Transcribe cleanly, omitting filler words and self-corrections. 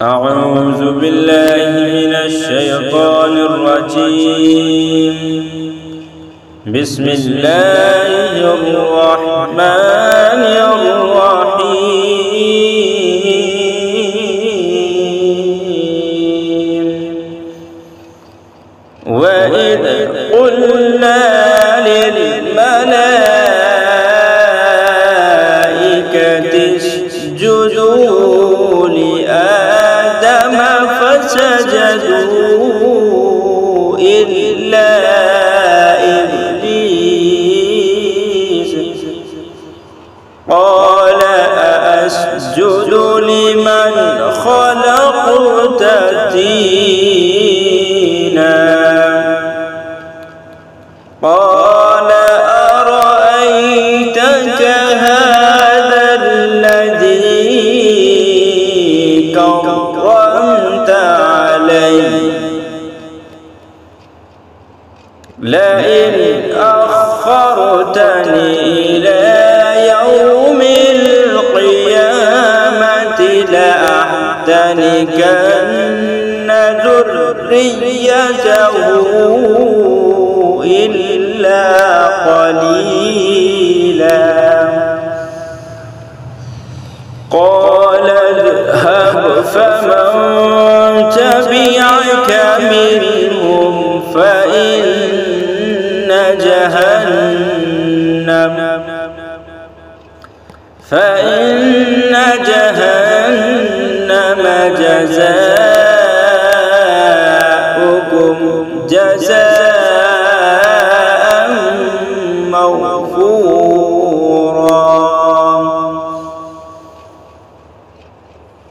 أعوذ بالله من الشيطان الرجيم. بسم الله الرحمن الرحيم. وإذ قلنا للملائكة اسجدوا لآدم فسجدوا إلا إبليس قال أأسجد لمن خلقت طينا قال أرأيتك هذا الذي كرمت علي لئن أخرتني إلى يوم القيامة لأحتنكن ذريته إلا قليلا. قال اذهب فمن تبعك منهم فإن جهنم جزاؤكم